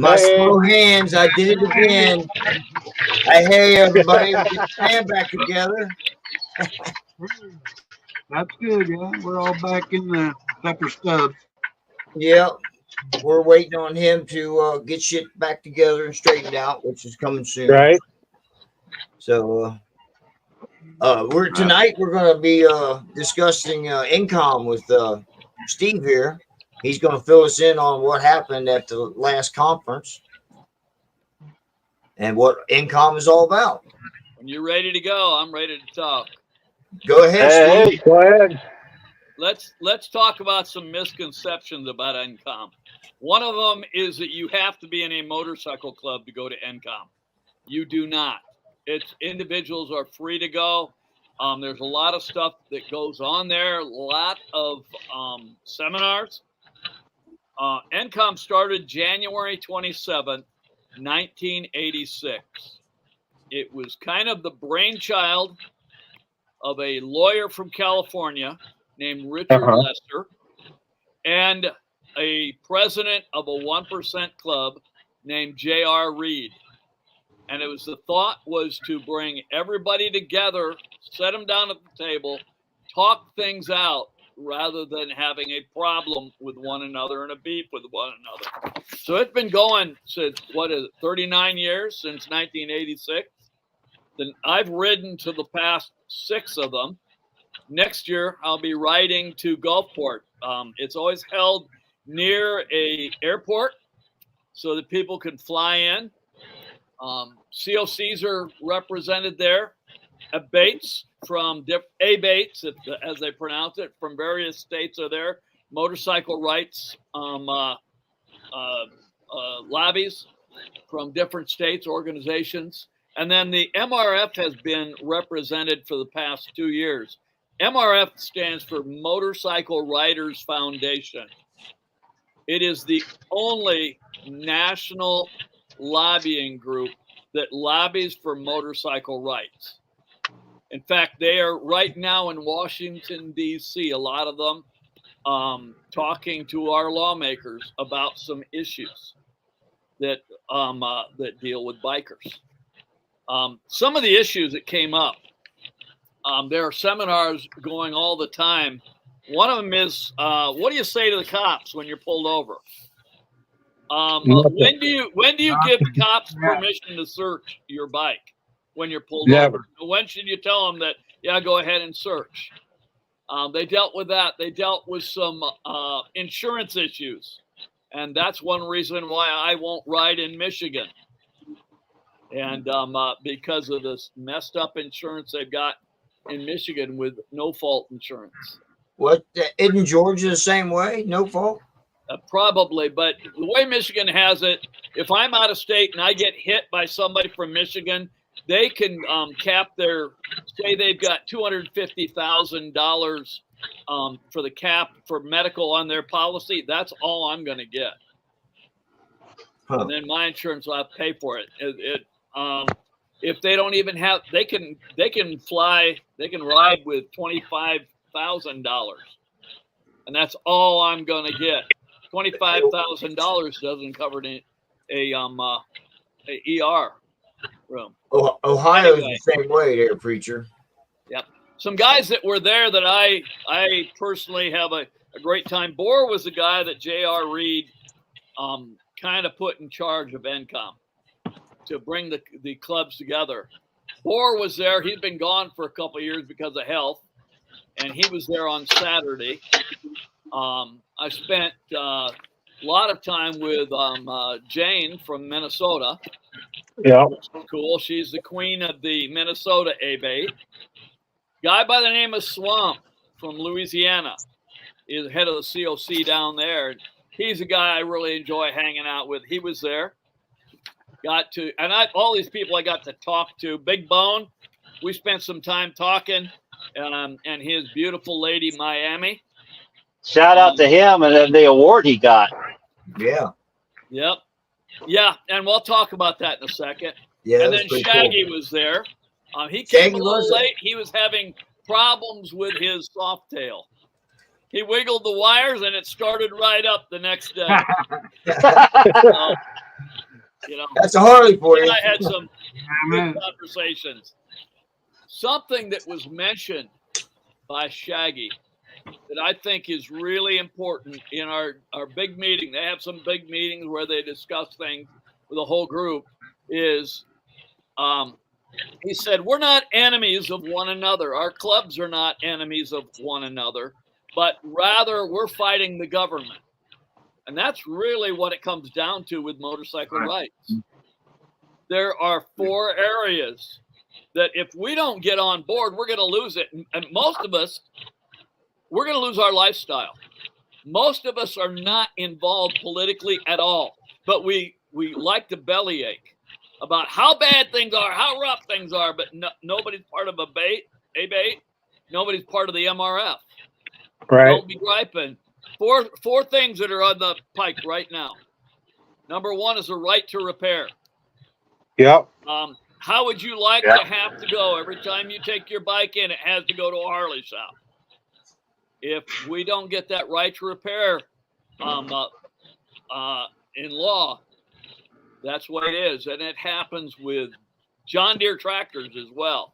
My slow hands, I did it again. Hey, everybody, get the band back together. That's good, yeah. We're all back in the Pepper Stubbs. Yep. We're waiting on him to get shit back together and straightened out, which is coming soon. Right. So tonight we're going to be discussing NCOM with Steve here. He's going to fill us in on what happened at the last conference and what NCOM is all about. When you're ready to go, I'm ready to talk. Go ahead, Steve. Go ahead. Let's talk about some misconceptions about NCOM. One of them is that you have to be in a motorcycle club to go to NCOM. You do not. It's individuals are free to go. There's a lot of stuff that goes on there, a lot of seminars. NCOM started January 27th, 1986. It was kind of the brainchild of a lawyer from California named Richard Lester and a president of a 1% club named J.R. Reed. And the thought was to bring everybody together, set them down at the table, talk things out rather than having a problem with one another and a beef with one another. So it's been going since, 39 years, since 1986. Then I've ridden to the past 6 of them. Next year, I'll be riding to Gulfport. It's always held near a airport so that people can fly in. COCs are represented there. Bates from A-Bates, as they pronounce it, from various states are there. Motorcycle rights lobbies from different states, organizations. And then the MRF has been represented for the past 2 years. MRF stands for Motorcycle Riders Foundation. It is the only national lobbying group that lobbies for motorcycle rights. In fact, they are right now in Washington, D.C., a lot of them, talking to our lawmakers about some issues that deal with bikers. Some of the issues that came up, there are seminars going all the time. One of them is, what do you say to the cops when you're pulled over? When do you give the cops permission to search your bike when you're pulled over? When should you tell them that, yeah, go ahead and search? They dealt with that. They dealt with some insurance issues. And that's one reason why I won't ride in Michigan. And because of this messed up insurance they've got in Michigan with no fault insurance. What, isn't Georgia the same way? No fault? Probably, but the way Michigan has it, if I'm out of state and I get hit by somebody from Michigan, they can cap say they've got $250,000 for the cap for medical on their policy. That's all I'm going to get. And then my insurance will have to pay for it. If they don't even have, they can ride with $25,000, and that's all I'm going to get. $25,000 doesn't cover a ER room. Ohio's the same way there, preacher. Yep. Some guys that were there that I personally have a great time. Bohr was the guy that J.R. Reed kind of put in charge of NCOM to bring the clubs together. Bohr was there. He'd been gone for a couple of years because of health, and he was there on Saturday. I spent a lot of time with Jane from Minnesota. Yeah. Cool. She's the queen of the Minnesota A-Bait. Guy by the name of Swamp from Louisiana is head of the COC down there. He's a guy I really enjoy hanging out with. He was there. All these people I got to talk to. Big Bone, we spent some time talking, and his beautiful lady, Miami. Shout out to him and the award he got. Yeah. Yep. Yeah, and we'll talk about that in a second. Yeah. And then Shaggy was there. He came a little late. He was having problems with his Softail. He wiggled the wires, and it started right up the next day. You know, That's a Harley for you. I had some man. good conversations. Something that was mentioned by Shaggy that I think is really important in our big meeting. They have some big meetings where they discuss things with the whole group. Is he said, we're not enemies of one another. Our clubs are not enemies of one another, but rather we're fighting the government. And that's really what it comes down to with motorcycle rights. There are 4 areas that if we don't get on board, we're going to lose it. And most of us, we're going to lose our lifestyle. Most of us are not involved politically at all, but we like to bellyache about how bad things are, how rough things are, but nobody's part of a bait. Nobody's part of the MRF. Right. Don't be griping. 4 things that are on the pike right now. Number 1 is the right to repair. Yep. How would you like to have to go every time you take your bike in? It has to go to a Harley shop. If we don't get that right to repair in law, that's what it is. And it happens with John Deere tractors as well.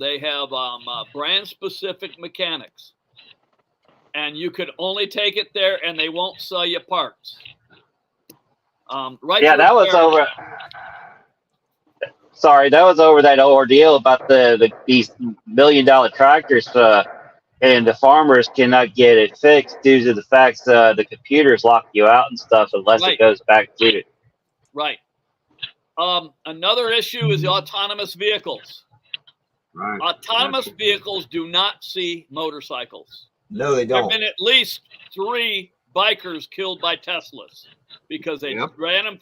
They have brand-specific mechanics. And you could only take it there, and they won't sell you parts. Right? Yeah, that was over. Sorry, that was over that ordeal about these $1 million tractors, and the farmers cannot get it fixed due to the fact the computers lock you out and stuff unless it goes back to it. Right. Another issue is the autonomous vehicles. Right. Autonomous vehicles do not see motorcycles. No, they There have don't. been at least 3 bikers killed by Teslas because they ran them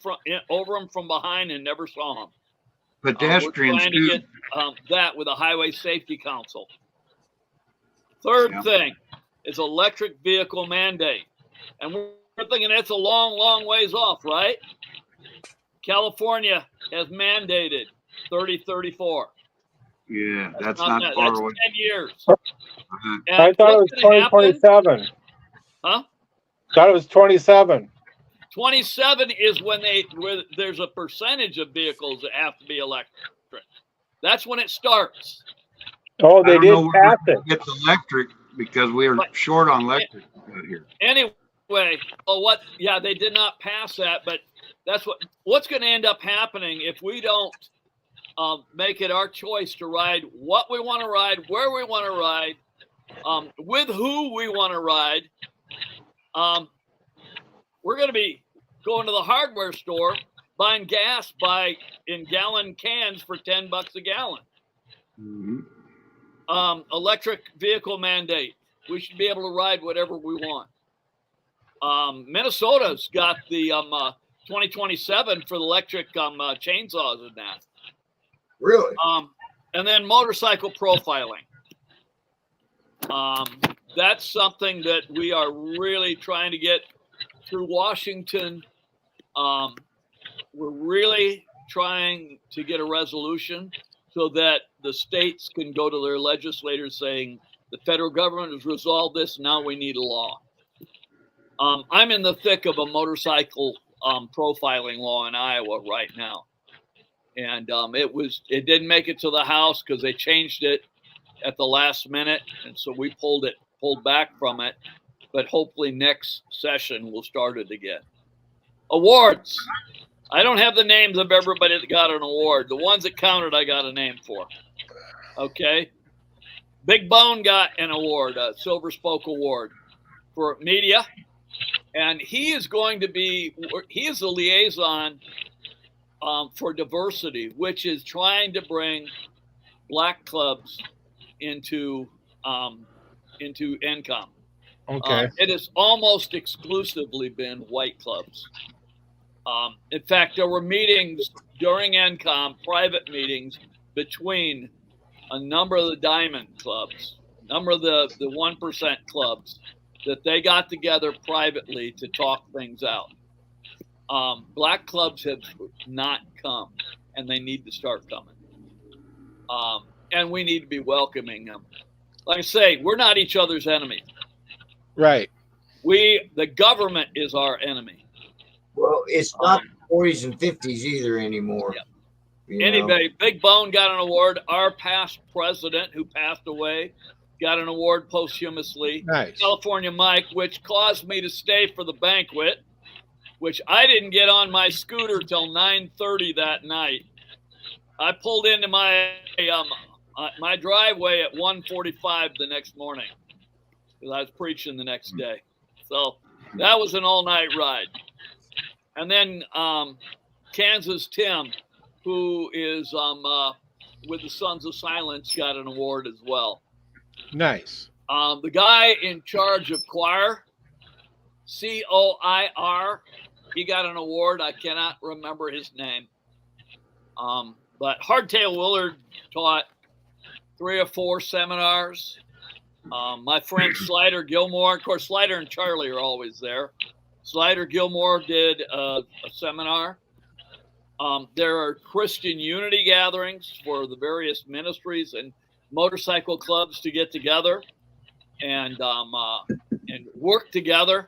over them from behind and never saw them. Pedestrians we're trying to get that with a Highway Safety Council. Third thing is electric vehicle mandate. And we're thinking that's a long, long ways off, right? California has mandated 3034. Yeah, that's not far that's away. 10 years. Uh-huh. I thought it was 2027. Huh? Thought it was 27. 27 is when there's a percentage of vehicles that have to be electric. That's when it starts. Oh, they did pass it. It's electric because we're short on electric here. Anyway, they did not pass that, but that's what's going to end up happening if we don't make it our choice to ride what we want to ride, where we want to ride, with who we want to ride. We're going to be going to the hardware store, buying gas in gallon cans for $10 a gallon. Mm-hmm. Electric vehicle mandate. We should be able to ride whatever we want. Minnesota's got the 2027 for the electric chainsaws and that. Really? And then motorcycle profiling. That's something that we are really trying to get through Washington. We're really trying to get a resolution so that the states can go to their legislators saying the federal government has resolved this. Now we need a law. I'm in the thick of a motorcycle profiling law in Iowa right now. And it didn't make it to the House because they changed it at the last minute. And so we pulled back from it. But hopefully next session we'll start it again. Awards. I don't have the names of everybody that got an award. The ones that counted, I got a name for. Okay. Big Bone got an award, a Silver Spoke Award for media. And he is the liaison for diversity, which is trying to bring black clubs into NCOM. Okay. It has almost exclusively been white clubs. In fact, there were meetings during NCOM, private meetings between a number of the diamond clubs, a number of the 1% clubs, that they got together privately to talk things out. Black clubs have not come, and they need to start coming. And we need to be welcoming them. Like I say, we're not each other's enemies. Right. The government is our enemy. Well, it's not 40s and 50s either anymore. Yeah. You know? Anyway, Big Bone got an award. Our past president, who passed away, got an award posthumously. Nice. California Mike, which caused me to stay for the banquet, which I didn't get on my scooter till 9:30 that night. I pulled into my my driveway at 1:45 the next morning because I was preaching the next day. So that was an all-night ride. And then Kansas Tim, who is with the Sons of Silence, got an award as well. Nice. The guy in charge of choir, COIR, he got an award. I cannot remember his name. But Hardtail Willard taught 3 or 4 seminars. My friend Slider Gilmore, of course, Slider and Charlie are always there. Slider Gilmore did a seminar. There are Christian unity gatherings for the various ministries and motorcycle clubs to get together and work together,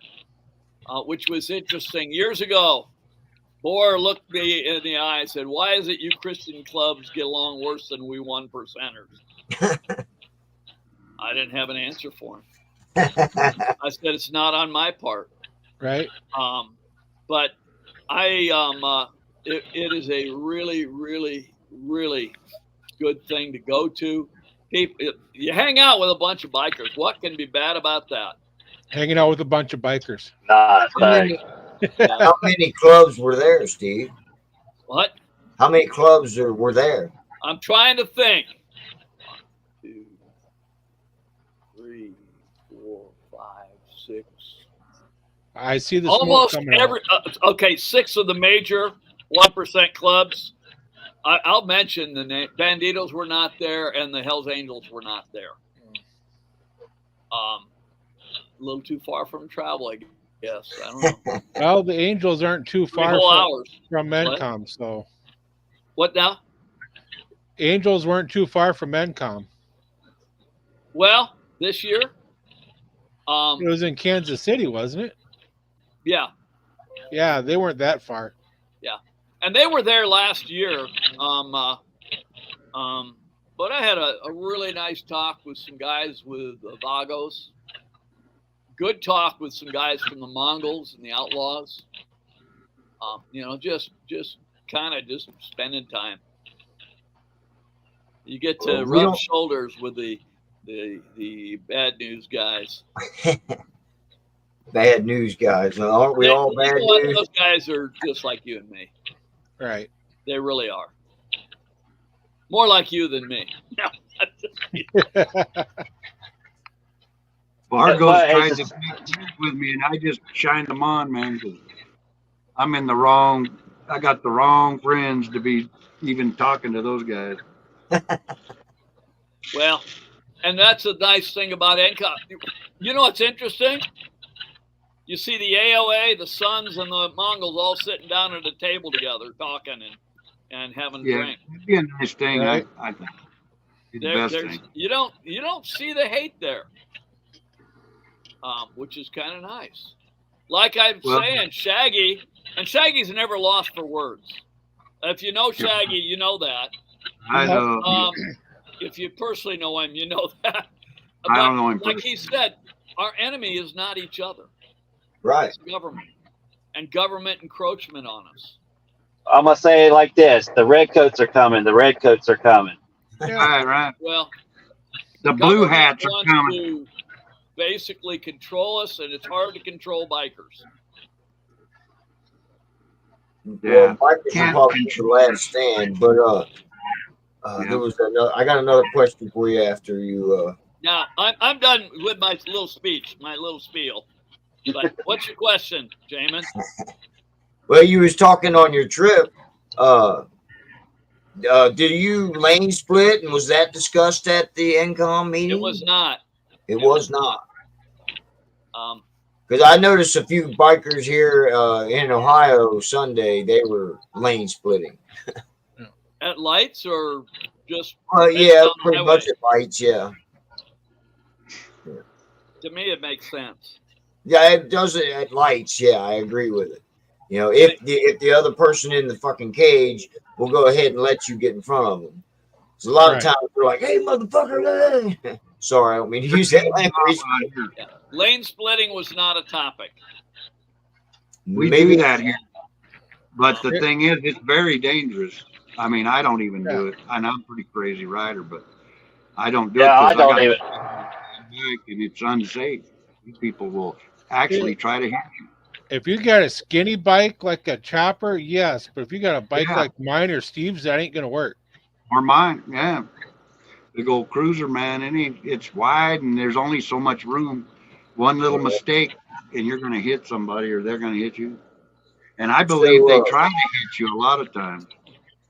which was interesting. Years ago, Bohr looked me in the eye and said, "Why is it you Christian clubs get along worse than we 1%ers?" I didn't have an answer for him. I said, "It's not on my part." Right. But it is a really, really, really good thing to go to. People, you hang out with a bunch of bikers. What can be bad about that? Hanging out with a bunch of bikers. Nah, How many clubs were there, Steve? What? How many clubs were there? I'm trying to think. 1, 2, 3, 4, 5, 6. I see the smoke Almost coming every. Okay, 6 of the major 1% clubs. I'll mention the name. Banditos were not there, and the Hells Angels were not there. A little too far from travel, I guess. I don't know. Well, the Angels aren't too 3 far whole from hours. NCOM, so What now? Angels weren't too far from NCOM. Well, this year, It was in Kansas City, wasn't it? yeah, Yeah, they weren't that far. and they were there last year. But I had a really nice talk with some guys with Vagos. Good talk with some guys from the Mongols and the Outlaws. Just kind of just spending time. You get to rub shoulders with the bad news guys. Bad news guys. Aren't we all bad news? Those guys are just like you and me. Right. They really are. More like you than me. Vargo's tried to make friends with me, and I just shined them on, man, because I'm in the wrong. I got the wrong friends to be even talking to those guys. Well, and that's a nice thing about NCOM. You know what's interesting? You see the AOA, the Sons, and the Mongols all sitting down at a table together talking and having a drink. It'd be a nice thing, Right. I think. It's the best thing. You don't see the hate there, which is kind of nice. Like I'm saying, Shaggy's never lost for words. If you know Shaggy, you know that. I know. If you personally know him, you know that. I don't know him like personally. he said, our enemy is not each other. Right. It's government and government encroachment on us. I'm gonna say it like this: the redcoats are coming. The redcoats are coming. Right. Well, The blue government hats are wants coming. to basically control us, and it's hard to control bikers. Well, bikers are probably the last stand, but there was another. I got another question for you after you. Now I'm done with my little speech, my little spiel. But what's your question, Jamin? Well, you was talking on your trip. Did you lane split, and was that discussed at the NCOM meeting? It was not. It was not. Because I noticed a few bikers here in Ohio Sunday, they were lane splitting. At lights or just? Yeah, pretty much at lights. Yeah. To me, it makes sense. Yeah, it does it at lights. Yeah, I agree with it. You know, if the other person in the fucking cage will go ahead and let you get in front of them. So a lot of times they're like, "Hey, motherfucker!" Sorry, I don't mean to use that language. Yeah. Lane splitting was not a topic. We do that here, but the thing is, it's very dangerous. I mean, I don't even do it, and I'm a pretty crazy rider, but I don't do it because I got a bike and it's unsafe. People will actually try to hit you. If you got a skinny bike like a chopper, yes. But if you got a bike like mine or Steve's, that ain't gonna work. Or mine, yeah. Big old cruiser, man. And it's wide and there's only so much room. One little mistake and you're gonna hit somebody or they're gonna hit you. And I believe they try to hit you a lot of times.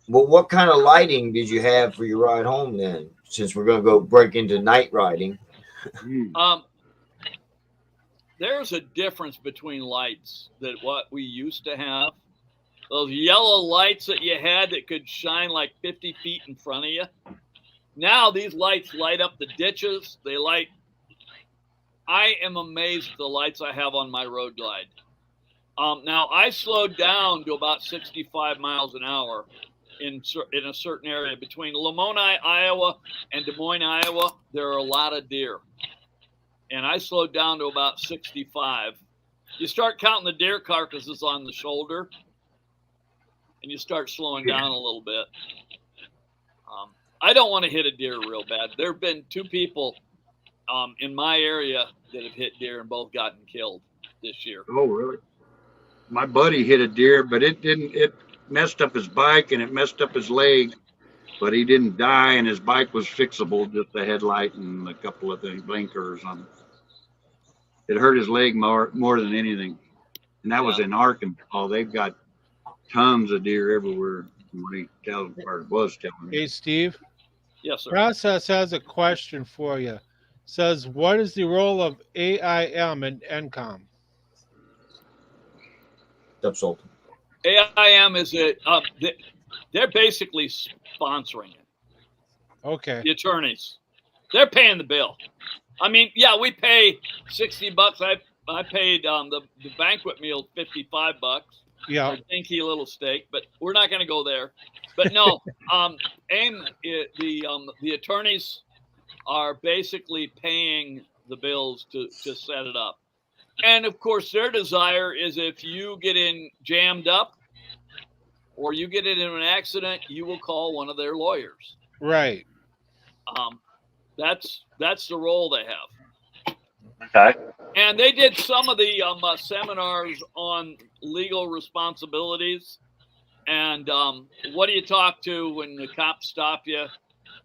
Well, what kind of lighting did you have for your ride home then? Since we're gonna go break into night riding. There's a difference between lights that what we used to have. Those yellow lights that you had that could shine like 50 feet in front of you. Now these lights light up the ditches. They light. I am amazed at the lights I have on my road glide. Now I slowed down to about 65 miles an hour in a certain area between Lamoni, Iowa, and Des Moines, Iowa. There are a lot of deer. And I slowed down to about 65. You start counting the deer carcasses on the shoulder, and you start slowing down a little bit. I don't want to hit a deer real bad. There have been 2 people in my area that have hit deer and both gotten killed this year. Oh, really? My buddy hit a deer, but it messed up his bike and it messed up his leg. But he didn't die, and his bike was fixable, just the headlight and a couple of things, blinkers on. It hurt his leg more than anything. And that was in Arkansas. They've got tons of deer everywhere. When he was telling me. Hey, Steve. Yes, sir. Process has a question for you. Says, what is the role of AIM and NCOM? AIM is they're basically sponsoring it. Okay. The attorneys, they're paying the bill. I mean, yeah, we pay $60. I paid the banquet meal $55. Yeah. A dinky little steak, but we're not going to go there. But no, AIM, the attorneys are basically paying the bills to set it up. And of course, their desire is if you get jammed up or you get in an accident, you will call one of their lawyers. Right. That's the role they have. Okay. And they did some of the seminars on legal responsibilities and what do you talk to when the cops stop you?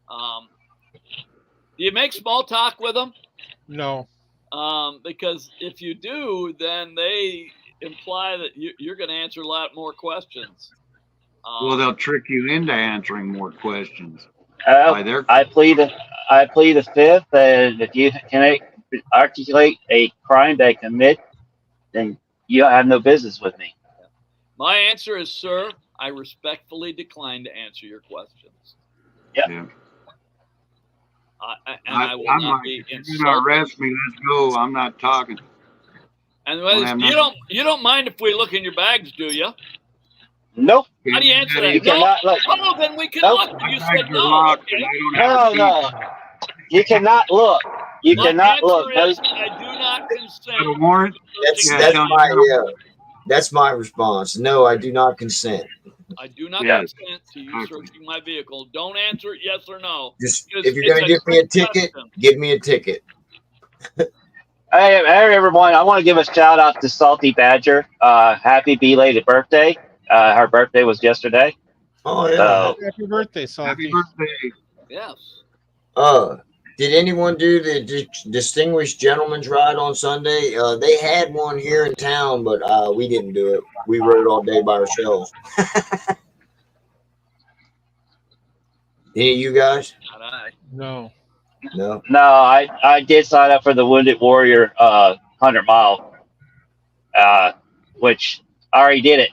Do you make small talk with them? No. Because if you do, then they imply that you're going to answer a lot more questions. Well, they'll trick you into answering more questions. I plead the fifth, and if you can articulate a crime they commit, then you have no business with me. My answer is, sir, I respectfully decline to answer your questions. Yeah. I will not be insulted. You're gonna arrest me. Let's go. I'm not talking. And you don't mind if we look in your bags, do you? Nope. How do you answer that? You cannot look. Oh, then we can Nope. look. You said no. Okay. No. You cannot look. You cannot look. Is, I do not consent. A warrant? That's my response. No, I do not consent. I do not consent to you searching my vehicle. Don't answer it yes or no. Just if you're going to give me a ticket, give me a ticket. Hey, everyone! I want to give a shout out to Salty Badger. Happy belated birthday! Her birthday was yesterday. Oh yeah! Happy birthday, Salty! Happy birthday! Yes. Did anyone do the Distinguished Gentleman's Ride on Sunday? They had one here in town, but we didn't do it. We rode all day by ourselves. Any of you guys? Not I. No. No. No, I did sign up for the Wounded Warrior 100 mile, which I already did it.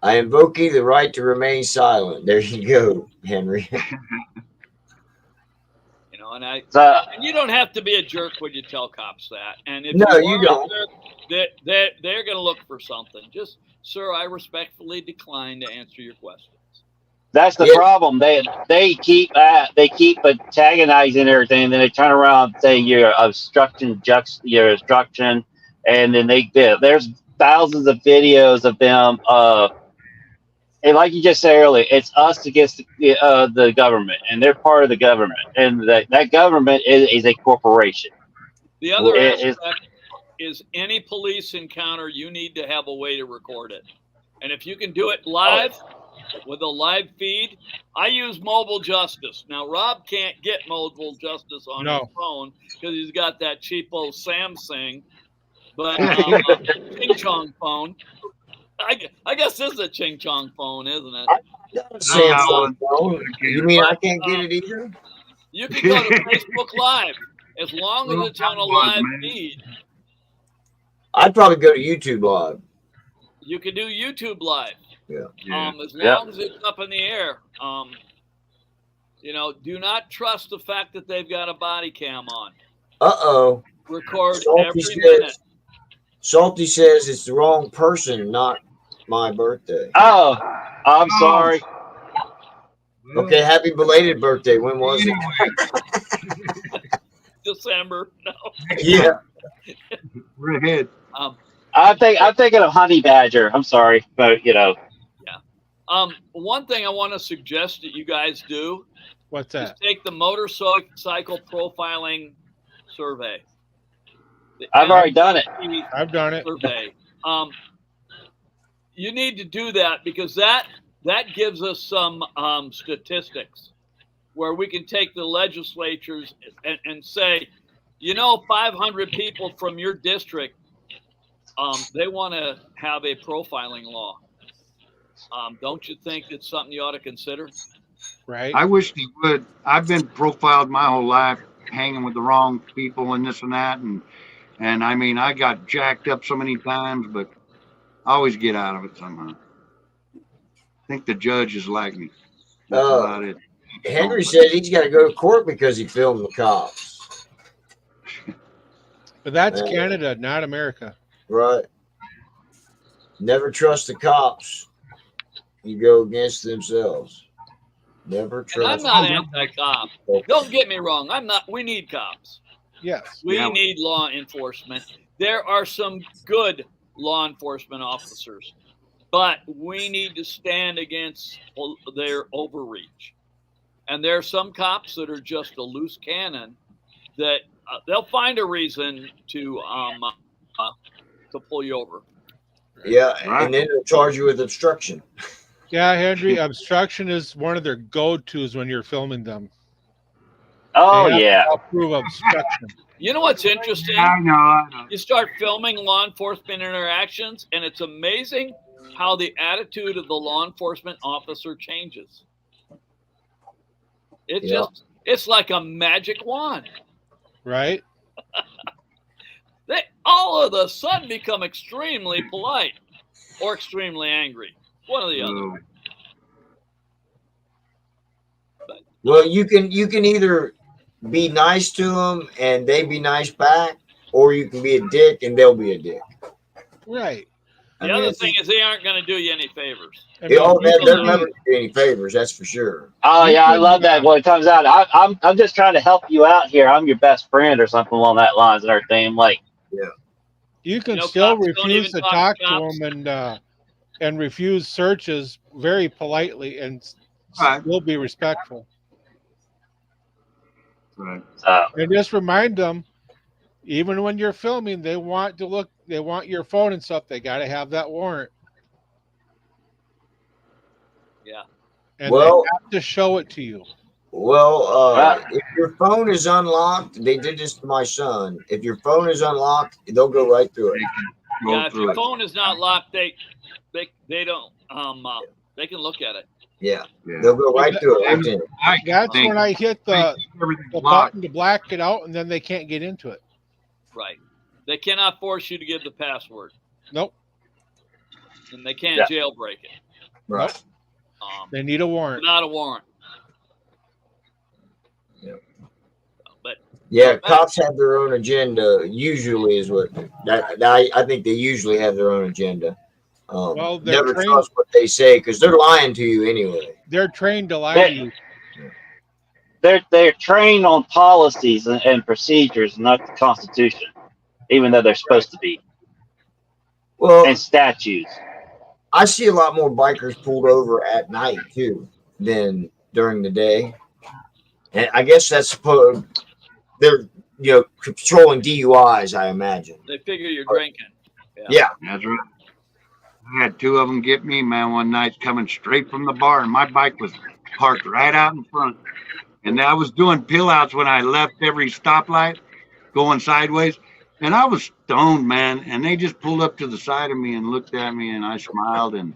I invoke you the right to remain silent. There you go, Henry. And you don't have to be a jerk when you tell cops that. And if you don't, they're going to look for something. Just, sir, I respectfully decline to answer your questions. That's the problem. They keep antagonizing everything, and then they turn around saying you're obstruction, and then there's thousands of videos of them. And like you just said earlier, it's us against the government, and they're part of the government, and that government is a corporation. The other aspect is any police encounter, you need to have a way to record it, and if you can do it live. With a live feed, I use Mobile Justice. Now, Rob can't get Mobile Justice on his phone because he's got that cheapo Samsung, but Ching Chong phone. I guess this is a Ching Chong phone, isn't it? Samsung phone. You mean I can't get it either? You can go to Facebook Live as long as it's on a live feed. I'd probably go to YouTube Live. You can do YouTube Live. Yeah. As long as it's up in the air. Do not trust the fact that they've got a body cam on. Record every minute. Salty says it's the wrong person, not my birthday. Oh, I'm sorry. Okay, happy belated birthday. When was it? December. No. Yeah. We're ahead. I'm thinking of Honey Badger. I'm sorry, but one thing I want to suggest that you guys do. What's that? Is take the motorcycle profiling survey. I've already done it. I've done it. Survey. You need to do that because that gives us some statistics where we can take the legislatures and say, 500 people from your district, they want to have a profiling law. Don't you think it's something you ought to consider? Right. I wish he would. I've been profiled my whole life, hanging with the wrong people and this and that, and I mean, I got jacked up so many times, but I always get out of it somehow. I think the judge is like me. That's about it. Henry said he's got to go to court because he filmed the cops. But that's Canada, not America. Right. Never trust the cops. You go against themselves. Never trust. And I'm not anti-cop. Don't get me wrong. I'm not. We need cops. Yes. We need law enforcement. There are some good law enforcement officers, but we need to stand against their overreach. And there are some cops that are just a loose cannon that they'll find a reason to pull you over. Yeah, and then they'll charge you with obstruction. Yeah, Henry, obstruction is one of their go-tos when you're filming them. Oh, yeah. Prove obstruction. You know what's interesting? I know. You start filming law enforcement interactions, and it's amazing how the attitude of the law enforcement officer changes. It's like a magic wand. Right? They all of a sudden become extremely polite or extremely angry. One or the other. Well, you can either be nice to them and they be nice back, or you can be a dick and they'll be a dick. Right. The other thing is they aren't going to do you any favors. They'll never do any favors, that's for sure. Oh yeah, I love that when it comes out. I'm just trying to help you out here. I'm your best friend or something along that lines and everything. Like, yeah, you can still refuse to talk to them and refuse searches very politely and still be respectful. Right. And just remind them, even when you're filming, they want your phone and stuff. They got to have that warrant. Yeah. And they have to show it to you. Well, if your phone is unlocked, they did this to my son. If your phone is unlocked, they'll go right through it. Yeah, if your phone is not locked, they don't. They can look at it. Yeah. They'll go right through it. That's when I hit the button to black it out, and then they can't get into it. Right. They cannot force you to give the password. Nope. And they can't jailbreak it. Right. Nope. They need a warrant. Not a warrant. Yep. Yeah, cops have their own agenda. Usually, is what I think they usually have their own agenda. Well, they're Never trained. trust what they say because they're lying to you anyway. They're trained to lie to you. They're trained on policies and procedures, not the Constitution, even though they're supposed to be. Well, And statutes. I see a lot more bikers pulled over at night too than during the day, and I guess that's they're controlling DUIs. I imagine they figure you're drinking. Yeah, that's right. I had 2 of them get me, man, one night coming straight from the bar, and my bike was parked right out in front. And I was doing pill outs when I left every stoplight going sideways. And I was stoned, man. And they just pulled up to the side of me and looked at me, and I smiled, and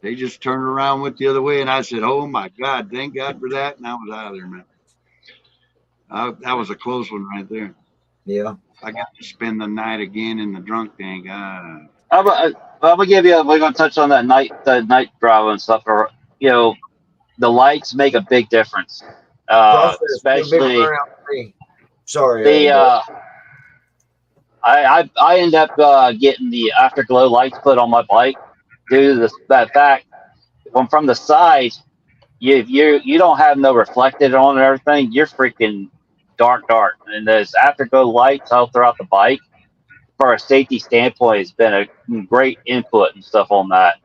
they just turned around, went the other way. And I said, oh, my God, thank God for that. And I was out of there, man. That was a close one right there. Yeah. I got to spend the night again in the drunk tank. I'm gonna give you. We're gonna touch on that night drive and stuff. Or the lights make a big difference. Especially sorry. I end up getting the afterglow lights put on my bike due to that fact. From the side, you don't have no reflected on and everything. You're freaking dark, and those afterglow lights all throughout the bike, for a safety standpoint, has been a great input and stuff on that.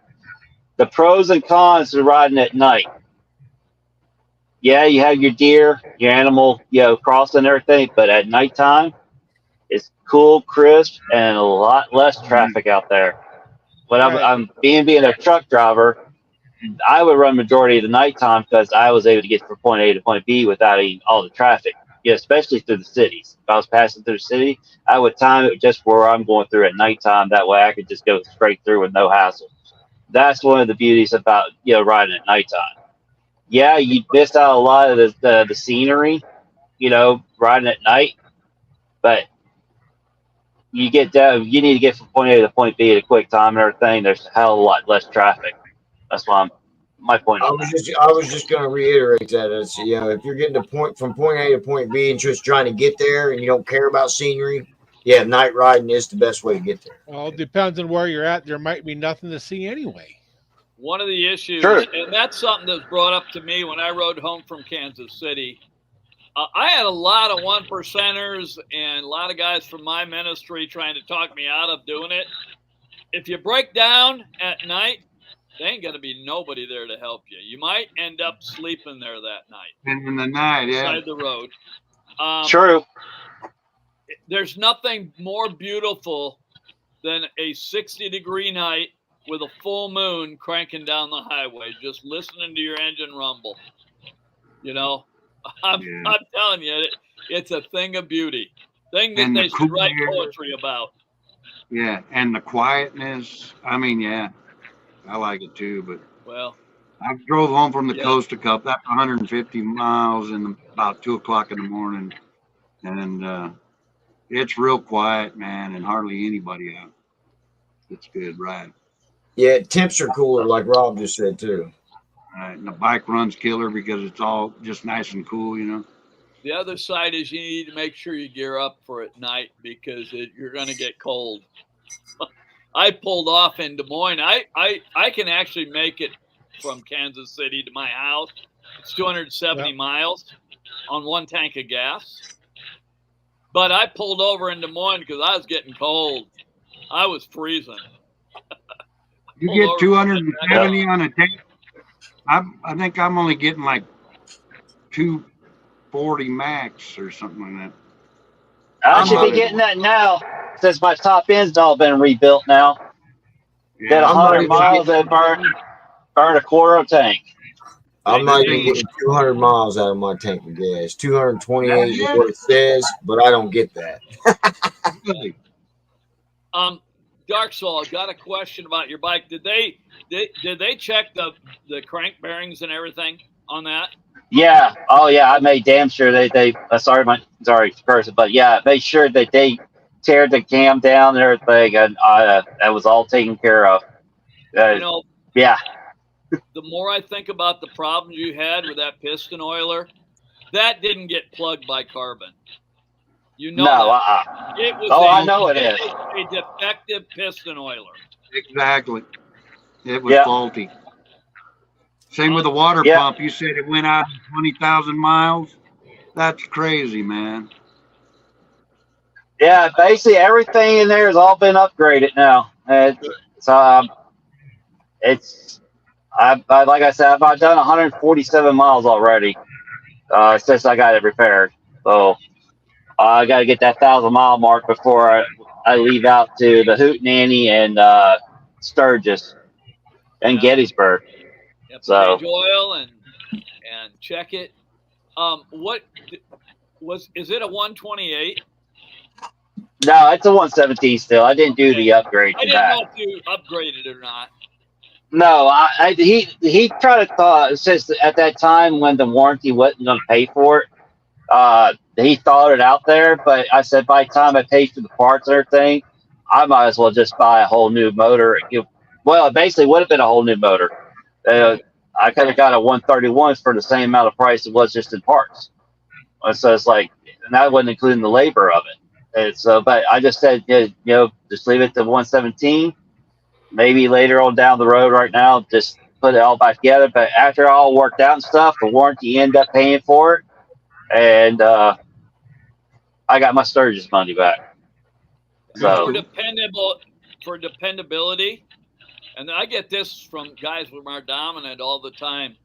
The pros and cons of riding at night. Yeah, you have your deer, your animal, crossing everything, but at nighttime, it's cool, crisp, and a lot less traffic out there. But I'm being a truck driver, I would run majority of the nighttime because I was able to get from point A to point B without all the traffic. Especially through the cities. If I was passing through the city, I would time it just where I'm going through at nighttime. That way, I could just go straight through with no hassle. That's one of the beauties about riding at nighttime. Yeah, you miss out a lot of the scenery, riding at night, but you get down. You need to get from point A to point B at a quick time and everything. There's a hell of a lot less traffic. That's why my point. I was just going to reiterate that. It's, if you're getting from point A to point B and just trying to get there and you don't care about scenery, night riding is the best way to get there. Well, it depends on where you're at. There might be nothing to see anyway. One of the issues, and that's something that's brought up to me when I rode home from Kansas City. I had a lot of 1%ers and a lot of guys from my ministry trying to talk me out of doing it. If you break down at night, there ain't going to be nobody there to help you. You might end up sleeping there that night. And in the night, Side the road. True. There's nothing more beautiful than a 60-degree night with a full moon cranking down the highway, just listening to your engine rumble. I'm telling you, it's a thing of beauty. Thing that they should write poetry about. Yeah, and the quietness. I mean, I like it too, but I drove home from the Coast Cup. That's 150 miles in about 2 o'clock in the morning, and it's real quiet, man, and hardly anybody out. It's good, right? Yeah, temps are cooler, like Rob just said too. Right, and the bike runs killer because it's all just nice and cool, The other side is you need to make sure you gear up for at night because you're going to get cold. I pulled off in Des Moines. I can actually make it from Kansas City to my house. It's 270 miles on 1 tank of gas. But I pulled over in Des Moines because I was getting cold. I was freezing. You get 270 on a tank. I think I'm only getting like 240 max or something like that. I should be getting that now since my top end's all been rebuilt now. That 100 miles that burn a quarter of a tank. I'm not even getting 200 miles out of my tank of gas. 228 is what it says, but I don't get that. Dark Soul, I've got a question about your bike. Did they check the crank bearings and everything on that? Yeah. Oh yeah. I made damn sure they sorry person, but yeah, made sure that they teared the cam down and everything, and that was all taken care of. Yeah. The more I think about the problems you had with that piston oiler, that didn't get plugged by carbon. You know No, that. It was I know it is. a defective piston oiler. Exactly. It was Yeah. faulty. Same with the water Yeah. pump. You said it went out 20,000 miles. That's crazy, man. Yeah, basically everything in there has all been upgraded now. Like I said, I've done 147 miles already since I got it repaired. So I got to get that 1,000-mile mark before I leave out to the Hootenanny and Sturgis and Gettysburg. Yeah, So change oil and check it. What is it a 128? no, it's a 117 still. I didn't do the upgrade I to didn't that. know if you upgraded or not. No, he tried to thought since at that time when the warranty wasn't going to pay for it, he thought it out there. But I said by the time I paid for the parts and everything, I might as well just buy a whole new motor. Well, it basically would have been a whole new motor. I could have got a 131 for the same amount of price it was just in parts. So it's like, and that wasn't including the labor of it. And so, but I just said, just leave it to 117. Maybe later on down the road, right now, just put it all back together. But after it all worked out and stuff, the warranty ended up paying for it, and I got my Sturgis money back. So for dependability, and I get this from guys from our dominant all the time.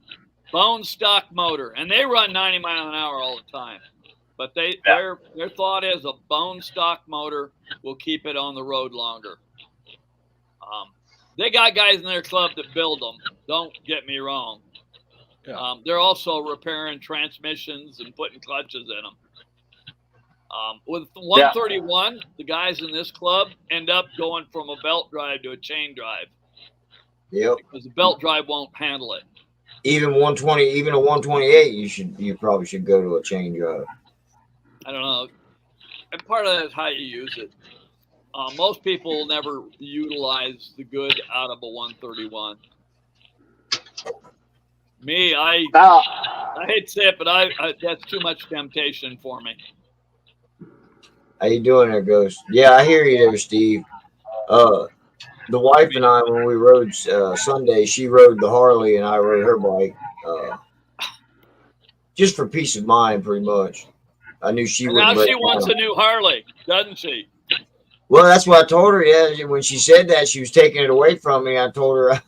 Bone stock motor, and they run 90 miles an hour all the time. But their thought is a bone stock motor will keep it on the road longer. They got guys in their club that build them. Don't get me wrong. Yeah. They're also repairing transmissions and putting clutches in them. With 131, the guys in this club end up going from a belt drive to a chain drive. Yep. Because the belt drive won't handle it. Even 120, even a 128, you probably should go to a chain drive. I don't know. And part of that is how you use it. Most people never utilize the good out of a 131. Me, I hate to say it, but I that's too much temptation for me. How you doing there, Ghost? Yeah, I hear you there, Steve. The wife and I, when we rode Sunday, she rode the Harley and I rode her bike. Just for peace of mind, pretty much. I knew she would. Now she wants a new Harley, doesn't she? Well, that's what I told her. Yeah, when she said that, she was taking it away from me. I told her,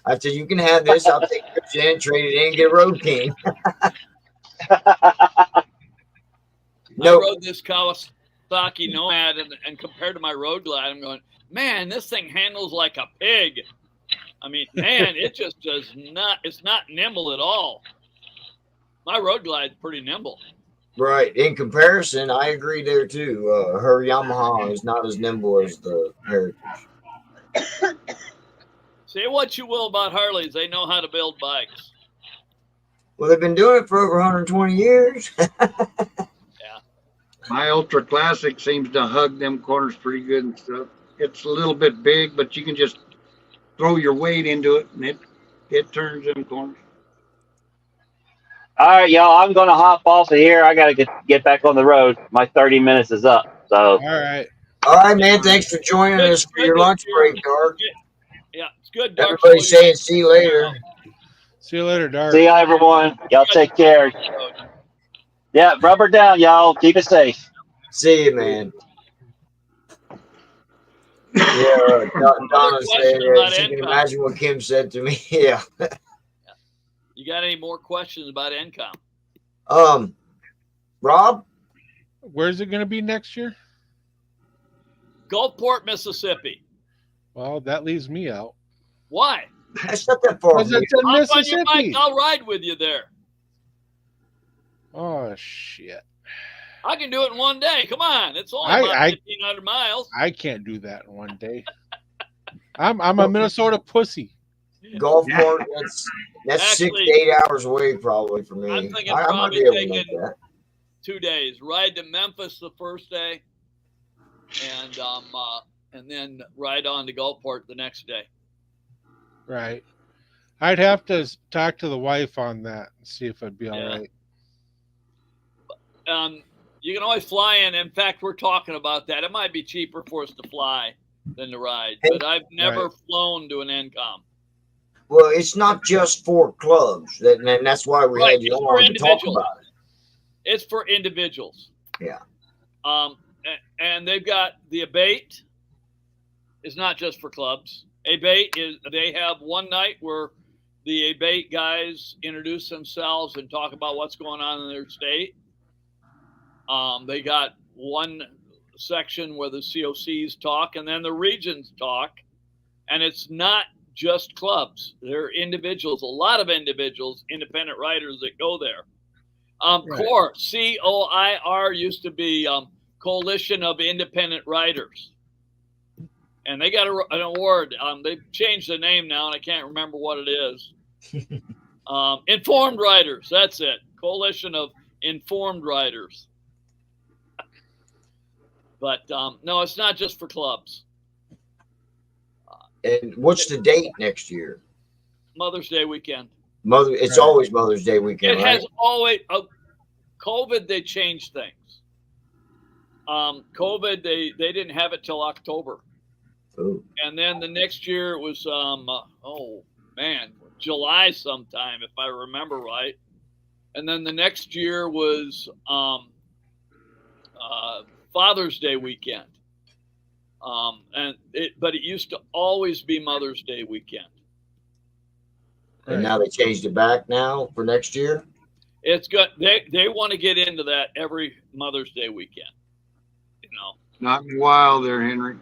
I said, "You can have this. I'll take it in, trade it in, get Road King." I rode this Kawasaki Nomad, and compared to my Road Glide, I'm going, man, this thing handles like a pig. I mean, man, it just does not. It's not nimble at all. My Road Glide's pretty nimble. Right. In comparison, I agree there too. Her Yamaha is not as nimble as the Heritage. Say what you will about Harleys, they know how to build bikes. Well, they've been doing it for over 120 years. Yeah. My Ultra Classic seems to hug them corners pretty good and stuff. It's a little bit big, but you can just throw your weight into it, and it turns them corners. All right, y'all. I'm going to hop off of here. I got to get back on the road. My 30 minutes is up. So. All right, man. Thanks for joining us for your lunch break, Dark. Yeah, it's good, Dark. Everybody's saying see you later. See you later, Dark. See you, everyone. Y'all take care. Yeah, rubber down, y'all. Keep it safe. See you, man. Yeah, Donna said she can imagine what Kim said to me. Yeah. You got any more questions about NCOM? Rob? Where's it going to be next year? Gulfport, Mississippi. Well, that leaves me out. Why? That's not that far. Because it's in Mississippi. On your bike, I'll ride with you there. Oh, shit. I can do it in one day. Come on. It's only about 1,500 miles. I can't do that in one day. I'm a Minnesota pussy. Gulfport, that's actually 6 to 8 hours away probably for me. I'm thinking probably taking 2 days. Ride to Memphis the first day, and then ride on to Gulfport the next day. Right. I'd have to talk to the wife on that and see if it'd be all right. You can always fly in. In fact, we're talking about that. It might be cheaper for us to fly than to ride, but I've never flown to an NCOM. Well, it's not just for clubs, and that's why we had you on to talk about it. It's for individuals. Yeah. And they've got the abate. It's not just for clubs. Abate is, they have one night where the abate guys introduce themselves and talk about what's going on in their state. They got one section where the COCs talk, and then the regions talk, and it's not just clubs. They're individuals, a lot of individuals, independent riders that go there. COIR, C-O-I-R, used to be Coalition of Independent Riders, and they got an award. They've changed the name now, and I can't remember what it is. Informed Riders, that's it. Coalition of Informed Riders. But no, it's not just for clubs. And what's the date next year? Mother's Day weekend. It's always Mother's Day weekend. It has always. COVID, they changed things. COVID, they didn't have it till October. Ooh. And then the next year it was July sometime, if I remember right. And then the next year was Father's Day weekend. But it used to always be Mother's Day weekend. And now they changed it back now for next year? It's good. They want to get into that every Mother's Day weekend. You know. Not in a while there, Henry.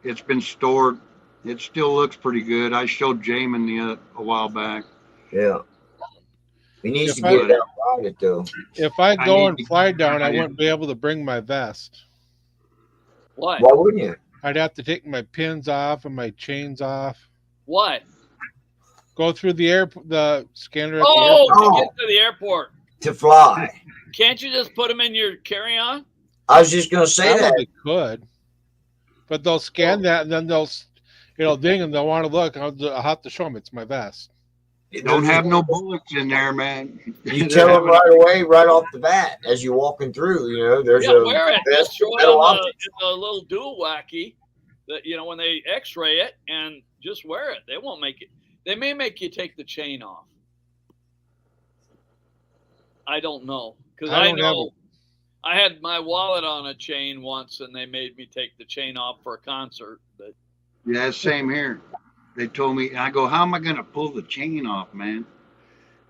It's been stored. It still looks pretty good. I showed Jamin a while back. Yeah. He needs to get it out ride it though. If I go and fly down, I wouldn't be able to bring my vest. Why? Why wouldn't you? I'd have to take my pins off and my chains off. Why? Go through the scanner at the airport. To get to the airport. To fly. Can't you just put them in your carry-on? I was just going to say that. They could. But they'll scan that, and then they'll, ding, and they'll want to look. I'll have to show them it's my vest. You don't have no bullets in there, man. You tell them right away, right off the bat, as you're walking through, there's wear it. Just throw it in a little dual wacky that, when they x-ray it, and just wear it. They won't make it. They may make you take the chain off. I don't know. Because I know I had my wallet on a chain once, and they made me take the chain off for a concert. But yeah, same here. They told me, and I go, how am I going to pull the chain off, man?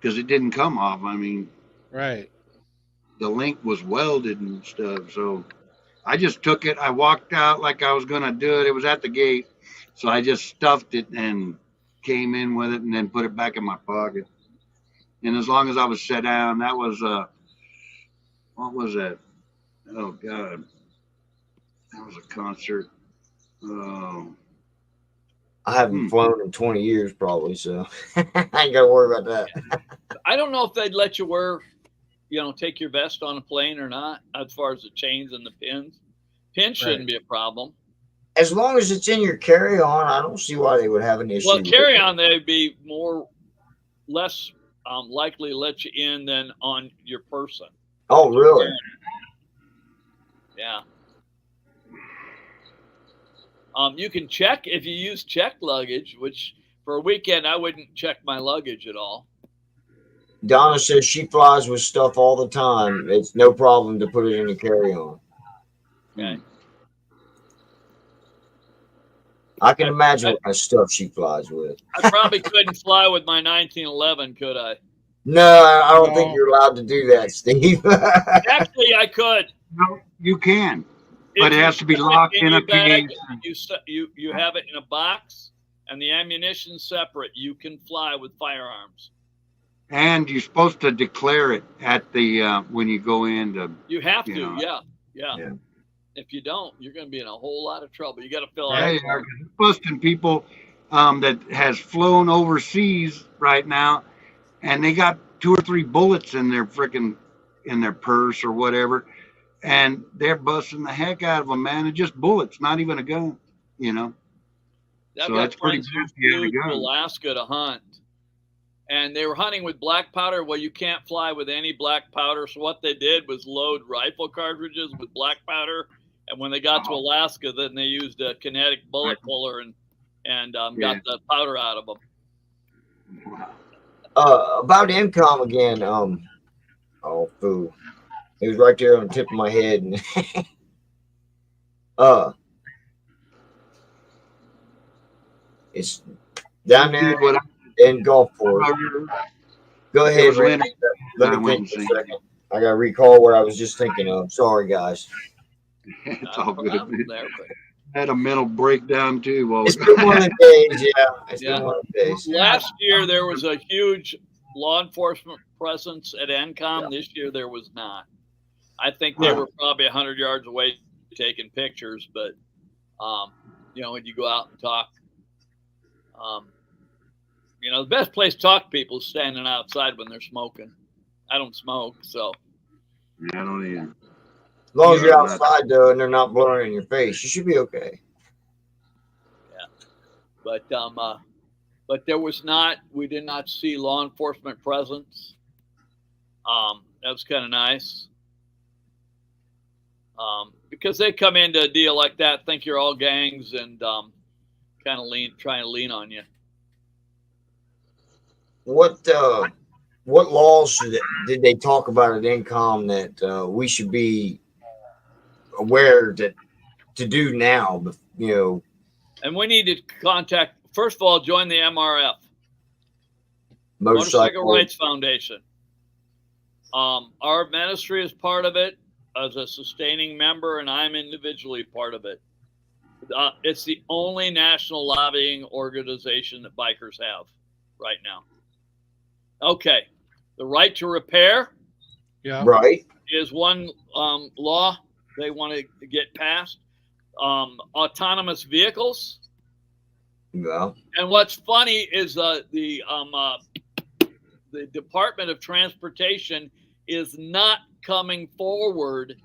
Because it didn't come off. I mean, right. The link was welded and stuff. So I just took it. I walked out like I was going to do it. It was at the gate. So I just stuffed it and came in with it and then put it back in my pocket. And as long as I was set down, that was, what was that? Oh, God. That was a concert. I haven't flown in 20 years probably, so I ain't got to worry about that. I don't know if they'd let you wear, take your vest on a plane or not, as far as the chains and the pins. Pins shouldn't be a problem. As long as it's in your carry-on, I don't see why they would have an issue. Well, carry-on, they'd be less likely to let you in than on your person. Oh, really? Yeah. You can check if you use checked luggage, which for a weekend, I wouldn't check my luggage at all. Donna says she flies with stuff all the time. It's no problem to put it in the carry-on. Okay. I can imagine what kind of stuff she flies with. I probably couldn't fly with my 1911, could I? No, I don't think you're allowed to do that, Steve. Actually, I could. No, you can. But it has to be locked in a cage. You have it in a box, and the ammunition separate. You can fly with firearms. And you're supposed to declare it at the when you go in. You have to, yeah. If you don't, you're going to be in a whole lot of trouble. You got to fill out. They are busting people that has flown overseas right now, and they got 2 or 3 bullets in their purse or whatever. And they're busting the heck out of them, man. It's just bullets, not even a gun, I've So got that's pretty friends who flew to Alaska to hunt, and they were hunting with black powder. Well, you can't fly with any black powder. So what they did was load rifle cartridges with black powder. And when they got to Alaska, then they used a kinetic bullet puller and got the powder out of them. About NCOM again. Oh, boo. It was right there on the tip of my head. And it's down there in Gulfport. Go ahead, Rick. Let me think for a second. I got to recall what I was just thinking of. Sorry, guys. It's all good. I had a mental breakdown too. Well, it's been one of the days, yeah. It's been one of the days. Last year there was a huge law enforcement presence at NCOM. Yeah. This year there was not. I think they were probably 100 yards away taking pictures, but you know, when you go out and talk, you know, the best place to talk to people is standing outside when they're smoking. I don't smoke, so. Yeah, I don't either. As long as you're outside, though, and they're not blowing in your face, you should be okay. Yeah, but there was not. We did not see law enforcement presence. That was kind of nice. Because they come into a deal like that, think you're all gangs, and kind of trying to lean on you. What laws did they talk about at NCOM that we should be aware to do now? You know, and we need to contact. First of all, join the MRF, Motorcycle Rights Foundation. Our ministry is part of it as a sustaining member, and I'm individually part of it. It's the only national lobbying organization that bikers have right now. Okay, the right to repair, is one law they want to get passed. Autonomous vehicles. Yeah. And what's funny is the Department of Transportation is not coming forward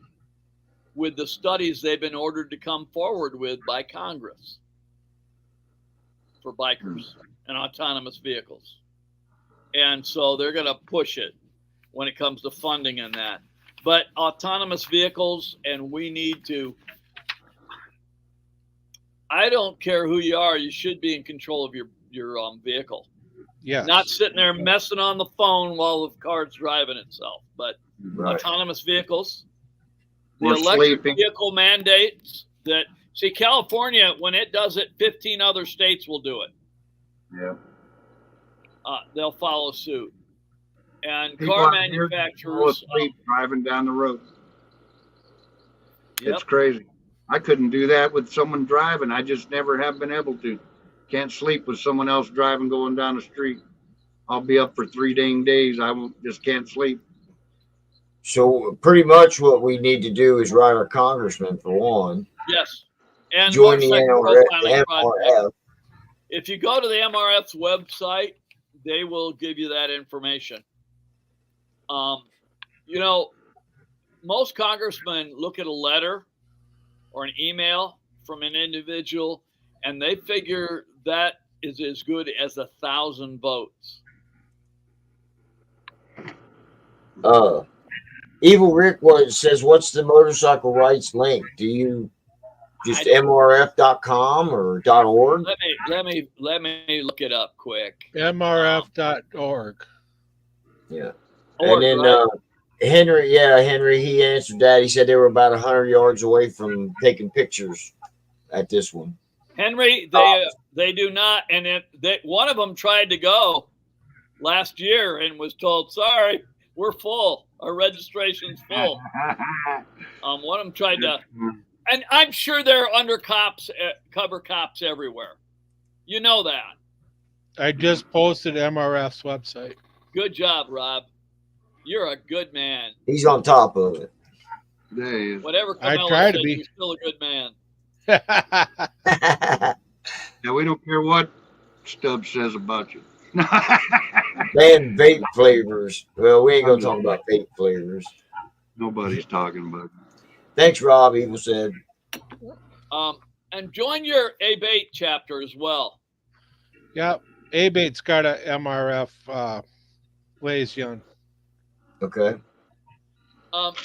with the studies they've been ordered to come forward with by Congress for bikers and autonomous vehicles. And so they're going to push it when it comes to funding and that. But autonomous vehicles, and we need to, I don't care who you are, you should be in control of your vehicle. Yeah. Not sitting there messing on the phone while the car's driving itself. But autonomous vehicles, the electric vehicle mandates that, see, California, when it does it, 15 other states will do it. Yeah. They'll follow suit. And people car manufacturers driving down the road. Yep. It's crazy. I couldn't do that with someone driving. I just never have been able to. Can't sleep with someone else driving going down the street. I'll be up for 3 dang days. Just can't sleep. So pretty much what we need to do is write our congressman for one. Yes. And join the MRF. If you go to the MRF's website, they will give you that information. You know, most congressmen look at a letter or an email from an individual, and they figure that is as good as 1,000 votes. Evil Rick says, what's the motorcycle rights link? Do you just mrf.com or .org? Let me look it up quick. mrf.org. Yeah. And then Henry, he answered that. He said they were about 100 yards away from taking pictures at this one. Henry, they do not, and one of them tried to go last year and was told, sorry, we're full. Our registration's full. One of them tried to, and I'm sure there are cover cops everywhere. You know that. I just posted MRF's website. Good job, Rob. You're a good man. He's on top of it. Whatever Camilla I try said, to be. you're still a good man. Yeah, we don't care what Stubbs says about you. Man, vape flavors. Well, we ain't gonna talk about vape flavors. Nobody's talking about it. Thanks, Rob. Evil said. And join your ABATE chapter as well. Yep. A-Bait's got a MRF liaison. Okay. God,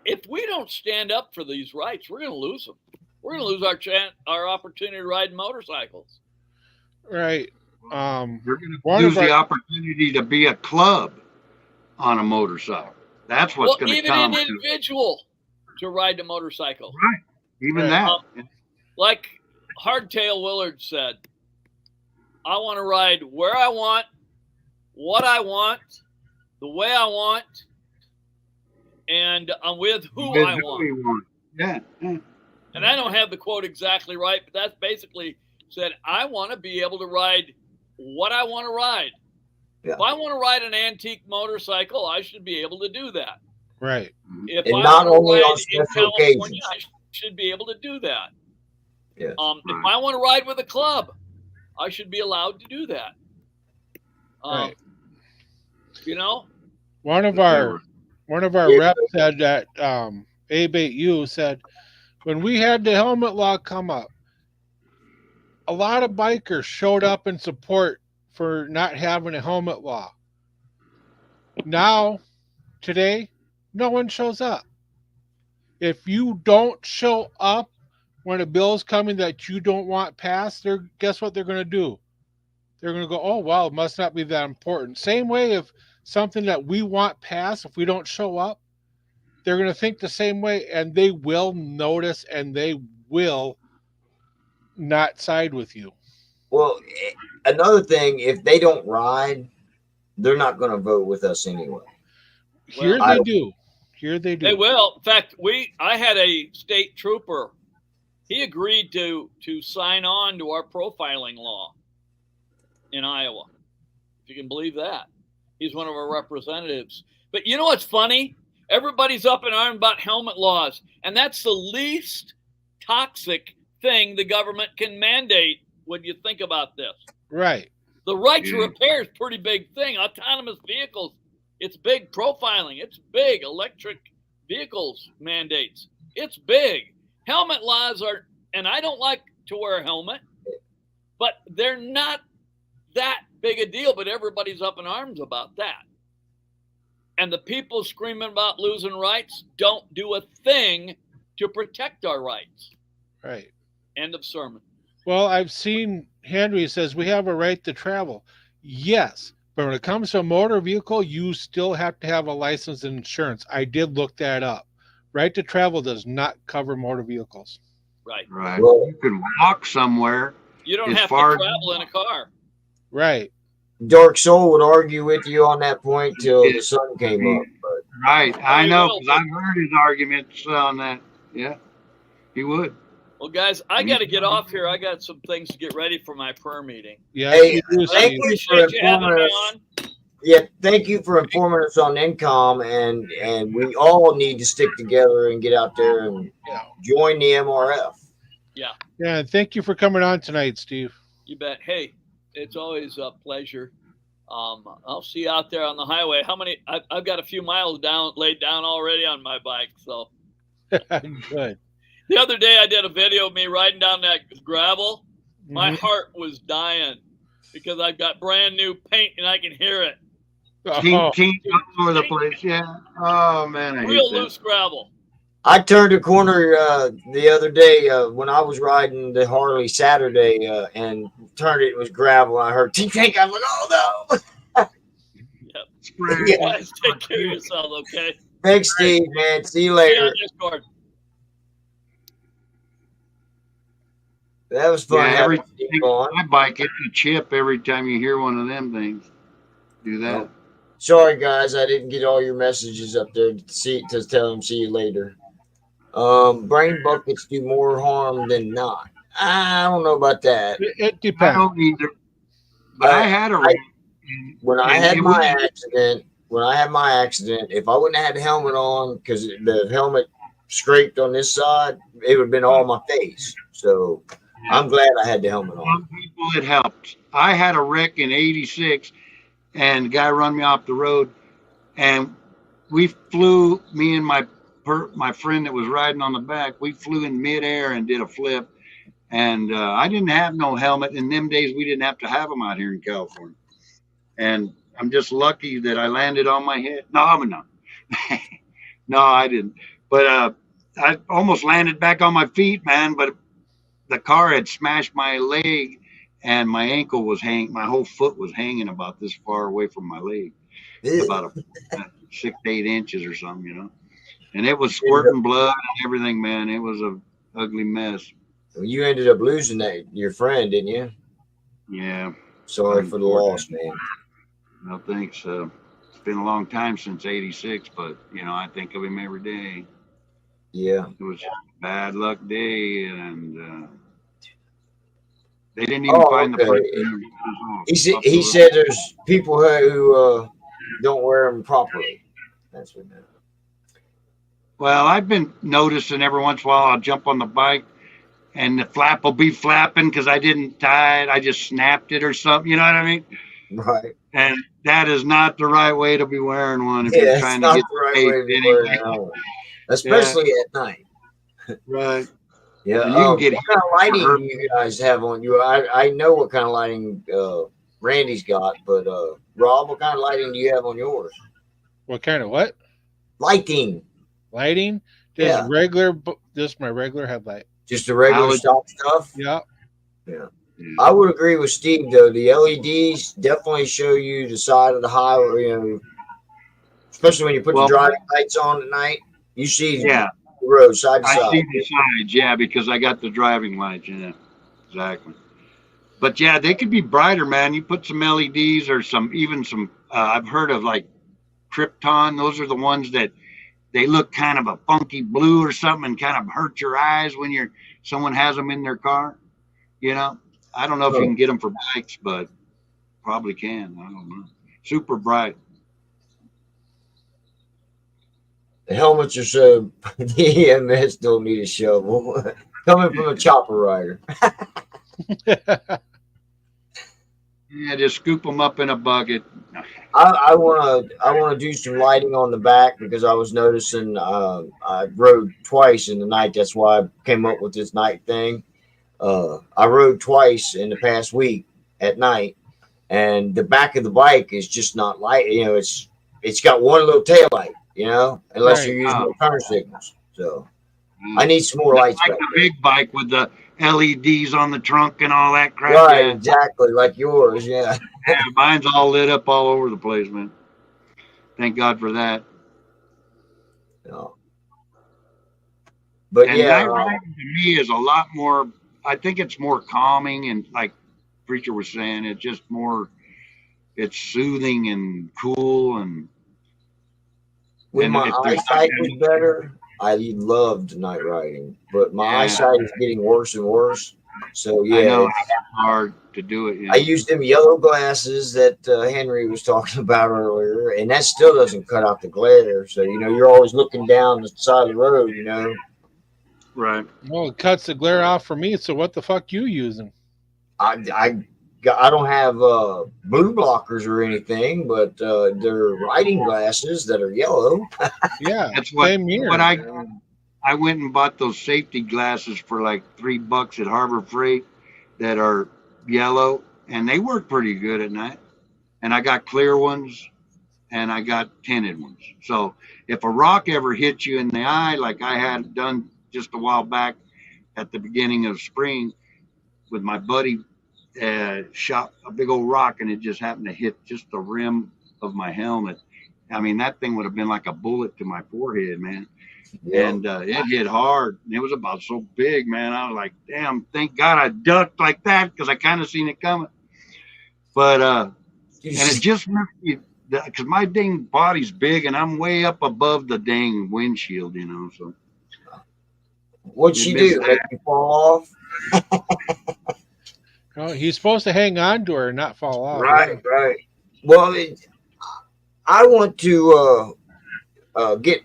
if we don't stand up for these rights, we're going to lose them. We're going to lose our opportunity to ride motorcycles. Right. We're going to lose the opportunity to be a club on a motorcycle. That's what's going to come. Even an individual to ride a motorcycle. Right. Even that. Like Hardtail Willard said, I want to ride where I want, what I want, the way I want, and I'm with who I want. Yeah. And I don't have the quote exactly right, but that's basically said, I want to be able to ride what I want to ride. Yeah. If I want to ride an antique motorcycle, I should be able to do that. Right. If and I not want to only ride on special occasions, I should be able to do that. Yes. If I want to ride with a club, I should be allowed to do that. Right. You know, one of our reps said that A-Bait U said when we had the helmet law come up, a lot of bikers showed up in support for not having a helmet law. Now, today, no one shows up. If you don't show up when a bill is coming that you don't want passed, guess what they're going to do? They're going to go, oh, well, it must not be that important. Same way if something that we want passed, if we don't show up, they're going to think the same way, and they will notice and they will not side with you. Well, another thing, if they don't ride, they're not going to vote with us anyway. Here they do. They will. In fact, I had a state trooper. He agreed to sign on to our profiling law in Iowa. If you can believe that. He's one of our representatives. But you know what's funny? Everybody's up in arms about helmet laws, and that's the least toxic thing the government can mandate when you think about this. Right. The right to repair is a pretty big thing. Autonomous vehicles, it's big. Profiling, it's big. Electric vehicles mandates, it's big. Helmet laws are, and I don't like to wear a helmet, but they're not that big a deal, but everybody's up in arms about that. And the people screaming about losing rights don't do a thing to protect our rights. Right. End of sermon. Well, I've seen Henry says we have a right to travel. Yes, but when it comes to a motor vehicle, you still have to have a license and insurance. I did look that up. Right to travel does not cover motor vehicles. Right. Right. Well, you can walk somewhere. You don't have to travel in a car. Right. Dark Soul would argue with you on that point till the sun came up. But. Right. I know, because I've heard his arguments on that. Yeah, he would. Well, guys, I got to get off here. I got some things to get ready for my prayer meeting. Yeah. Hey, thank you for informing us. Yeah, thank you for informing us on NCOM, and we all need to stick together and get out there and join the MRF. Yeah. Yeah, and thank you for coming on tonight, Steve. You bet. Hey, it's always a pleasure. I'll see you out there on the highway. How many? I've got a few miles laid down already on my bike. So good. The other day I did a video of me riding down that gravel. My heart was dying because I've got brand new paint and I can hear it. Tink all over the place. Yeah. Oh man, real loose gravel. I turned a corner the other day when I was riding the Harley Saturday and turned it. It was gravel. I heard tink tink. I was like, oh no. Yep. Guys, take care of yourself, okay? Thanks, Steve, man. See you later. That was fun. Yeah, my bike gets a chip every time you hear one of them things. Do that. Oh. Sorry, guys. I didn't get all your messages up there to tell them see you later. Brain buckets do more harm than not. I don't know about that. It depends. I don't either. But I had a when I had my accident, if I wouldn't have had the helmet on, because the helmet scraped on this side, it would have been all my face. So I'm glad I had the helmet on. Some people it helped. I had a wreck in '86, and the guy run me off the road, and we flew, me and my friend that was riding on the back, we flew in midair and did a flip, And I didn't have no helmet. In them days, we didn't have to have them out here in California. And I'm just lucky that I landed on my head. No, I'm not. No, I didn't. But I almost landed back on my feet, man. But the car had smashed my leg, and my ankle was hanging. My whole foot was hanging about this far away from my leg, about 6 to 8 inches or something, you know. And it was squirting blood and everything, man. It was a ugly mess. Well, you ended up losing your friend, didn't you? Yeah. Sorry for the loss, man. No, thanks. It's been a long time since '86, but you know, I think of him every day. Yeah. It was a bad luck day, and they didn't even find the person. He said there's people who don't wear them properly. That's what that. Well, I've been noticing every once in a while I'll jump on the bike and the flap will be flapping because I didn't tie it. I just snapped it or something. You know what I mean? Right. And that is not the right way to be wearing one if Yeah, you're trying to get the right way to be wearing a helmet, especially at night. Right. Yeah. And you can get what kind of lighting do you guys have on you? I know what kind of lighting Randy's got, but Rob, what kind of lighting do you have on yours? What kind of what? Lighting. Lighting? Just just my regular headlight. Just the regular stock stuff? Yeah. Yeah. I would agree with Steve though. The LEDs definitely show you the side of the highway, you know, especially when you put the driving lights on at night. You see the road side to side. I see the sides, yeah, because I got the driving lights, yeah. Exactly. But yeah, they could be brighter, man. You put some LEDs or some I've heard of like Krypton. Those are the ones that they look kind of a funky blue or something and kind of hurt your eyes when someone has them in their car. You know, I don't know if you can get them for bikes, but probably can. I don't know. Super bright. The helmets are so the EMS don't need a shovel. Coming from a chopper rider. Yeah, just scoop them up in a bucket. I wanna do some lighting on the back because I was noticing I rode twice in the night. That's why I came up with this night thing. I rode twice in the past week at night, and the back of the bike is just not light. You know, it's got one little tail light. You know, unless you're using the turn signals. So I need some more lights. Like the big bike with the LEDs on the trunk and all that crap. Right, exactly, like yours. Yeah. Mine's all lit up all over the place, man. Thank God for that. No. But and night riding to me is a lot more. I think it's more calming and, like Preacher was saying, it's just more. It's soothing and cool and. When my eyesight was better, I loved night riding, but my eyesight is getting worse and worse. So yeah, I know, it's hard to do it. I used them yellow glasses that Henry was talking about earlier, and that still doesn't cut out the glare. So you know, you're always looking down the side of the road. You know, right? Well, it cuts the glare off for me. So what the fuck you using? I don't have blue blockers or anything, but they're riding glasses that are yellow. Yeah, that's what I went and bought those safety glasses for like $3 at Harbor Freight that are yellow, and they work pretty good at night. And I got clear ones, and I got tinted ones. So if a rock ever hits you in the eye, like I had done just a while back at the beginning of spring with my buddy, shot a big old rock, and it just happened to hit just the rim of my helmet. I mean, that thing would have been like a bullet to my forehead, man. Yeah. And it hit hard. It was about so big, man. I was like, damn, thank God I ducked like that because I kind of seen it coming. But and it just missed me because my dang body's big and I'm way up above the dang windshield, you know. So what'd she do? Make you fall off? Oh, he's supposed to hang on to her and not fall off. Right, right. Well, I want to get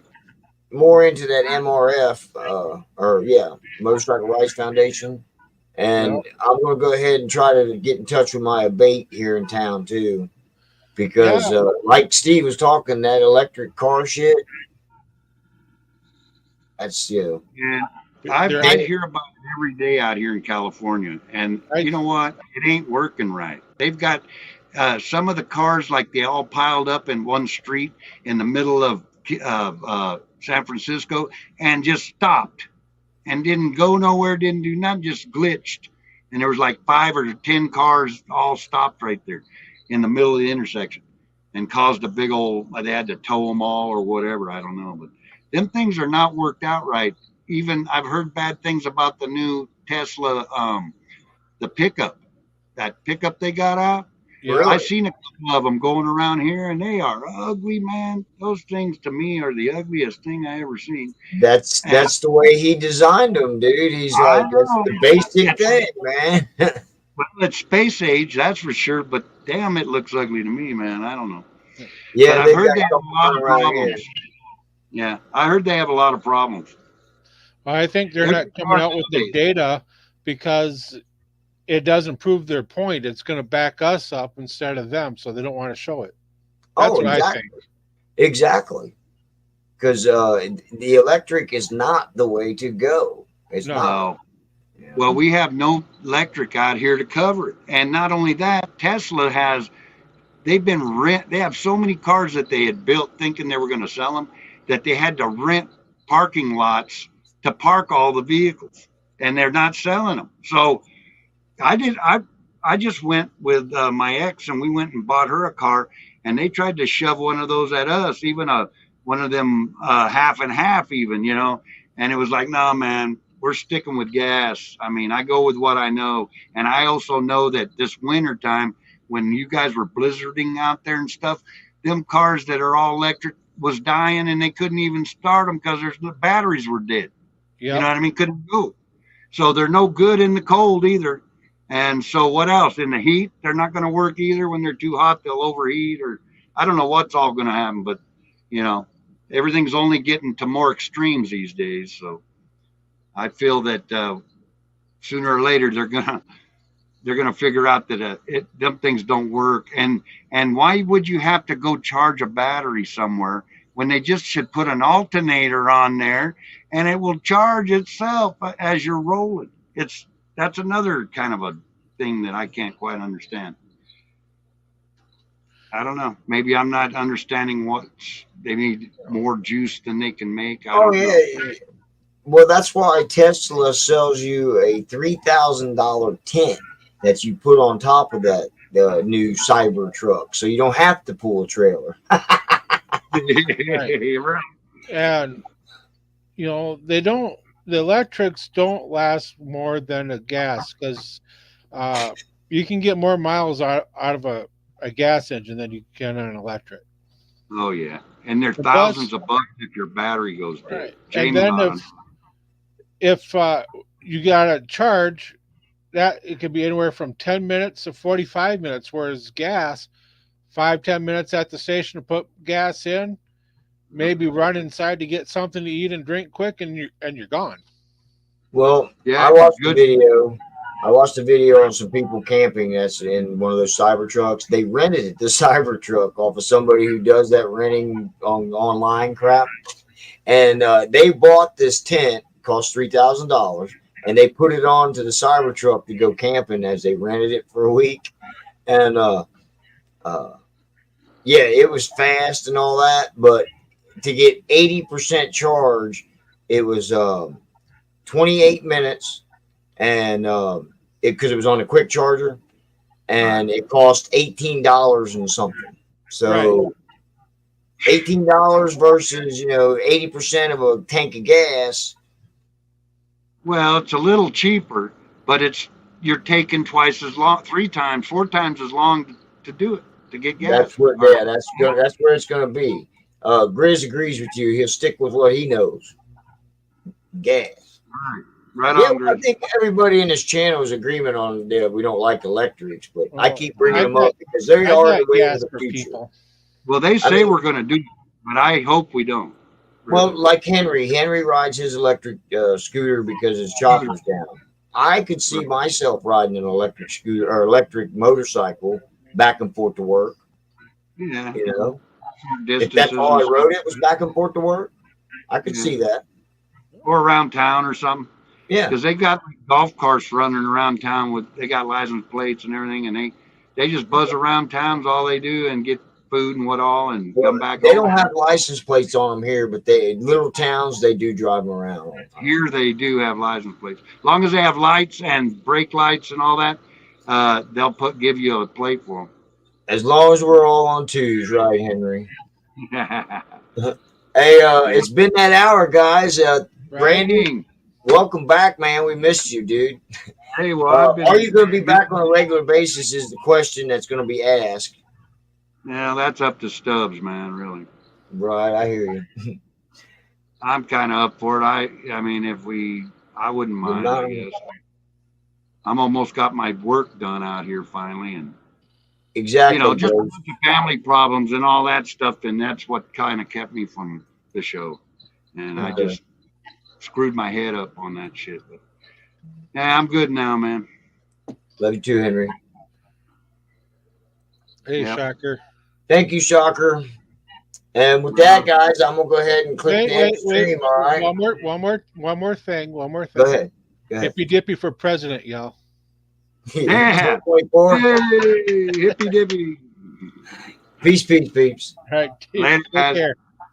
more into that MRF, Motorcycle Rights Foundation, and I'm going to go ahead and try to get in touch with my abate here in town too, because like Steve was talking, that electric car shit. That's Yeah, I hear about every day out here in California, and Right. you know what? It ain't working right. They've got some of the cars like they all piled up in one street in the middle of San Francisco and just stopped and didn't go nowhere, didn't do nothing, just glitched. And there was like 5 or 10 cars all stopped right there in the middle of the intersection and caused a big old, they had to tow them all or whatever. I don't know. But them things are not worked out right. Even I've heard bad things about the new Tesla, the pickup, that pickup they got out. Yeah. Really? I've seen a couple of them going around here, and they are ugly, man. Those things to me are the ugliest thing I ever seen. That's the way he designed them, dude. He's I like, that's know. the basic thing, man. Well, it's space age, that's for sure. But damn, it looks ugly to me, man. I don't know. Yeah, But I've they've heard got they have something a lot of around here. problems. Yeah, I heard they have a lot of problems. Well, I think they're Every not coming car out with the nowadays. data because it doesn't prove their point. It's going to back us up instead of them, so they don't want to show it. That's what I think. Exactly. Because the electric is not the way to go. It's No. not. No. Yeah. Well, we have no electric out here to cover it. And not only that, Tesla has, they have so many cars that they had built thinking they were going to sell them that they had to rent parking lots to park all the vehicles, and they're not selling them. So I just went with my ex, and we went and bought her a car, and they tried to shove one of those at us, even one of them half and half even, and it was like, no, man, we're sticking with gas. I mean, I go with what I know, and I also know that this winter time when you guys were blizzarding out there and stuff, them cars that are all electric was dying, and they couldn't even start them because the batteries were dead. Yeah. You know what I mean? Couldn't go. So they're no good in the cold either. And so what else? In the heat, they're not going to work either. When they're too hot, they'll overheat, or I don't know what's all going to happen. But, everything's only getting to more extremes these days. So I feel that sooner or later they're gonna figure out that them things don't work. And why would you have to go charge a battery somewhere when they just should put an alternator on there and it will charge itself as you're rolling? That's another kind of a thing that I can't quite understand. I don't know. Maybe I'm not understanding what they need more juice than they can make. I don't know. Well, that's why Tesla sells you a $3,000 tent that you put on top of that new Cyber truck, so you don't have to pull a trailer. Right. And the electrics don't last more than a gas because you can get more miles out of a gas engine than you can on an electric. Oh yeah, and they're It thousands does. of bucks if your battery goes dead. Right. Shame And then on if you got to charge, that it could be anywhere from 10 minutes to 45 minutes, whereas gas, 5-10 minutes at the station to put gas in, maybe run inside to get something to eat and drink quick, and you're gone. Well, Yeah, I watched good. the video. I watched a video on some people camping that's in one of those Cyber trucks. They rented the Cyber truck off of somebody who does that renting on online crap. And they bought this tent, cost $3,000, and they put it onto the Cyber truck to go camping as they rented it for a week. And yeah, it was fast and all that, but to get 80% charge, it was 28 minutes, and because it was on a quick charger, and it cost $18 and something. So $18 versus 80% of a tank of gas. Well, it's a little cheaper, but you're taking twice as long, 3 times, 4 times as long to do it, to get gas. That's where it's gonna be. Grizz agrees with you. He'll stick with what he knows. Gas. Right Yeah, on, I Grizz. think everybody in this channel is agreement on we don't like electrics, but I keep bringing I've them got- up because they I've are got the way gas of the for future. people. Well, they say we're going to do it, but I hope we don't. Well, like Henry rides his electric scooter because his chopper's down. I could see myself riding an electric scooter or electric motorcycle back and forth to work. Yeah. If that's all I rode, it was back and forth to work. I could Yeah. see that. Or around town or something. Yeah. Because they got golf carts running around town they got license plates and everything, and they just buzz around towns all they do and get food and what all and come back They home. don't have license plates on them here, but little towns they do drive them around all the time. Here they do have license plates. As long as they have lights and brake lights and all that, they'll give you a plate for As long as we're all on twos, right, Henry? them. Hey, it's been that hour, guys. Randy, Branding. welcome back, man. We missed you, dude. Hey, well, I've been. Are you going to be back on a regular basis? Is the question that's going to be asked. Yeah, that's up to Stubbs, man. Really. Right, I hear you. I'm kind of up for it. I mean, I wouldn't mind. I guess. I'm almost got my work done out here finally, and Exactly. just a bunch of family problems and all that stuff, and that's what kind of kept me from the show. And I just screwed my head up on that shit. But yeah, I'm good now, man. Love you too, Henry. Hey, Shocker. Thank you, Shocker. And with that, guys, I'm gonna go ahead and click the end stream. All right. One more thing. Go ahead. Hippy dippy for president, y'all. Yeah. 2024. Hey, hippy dippy. Peace, peeps. All right. Later, Take care.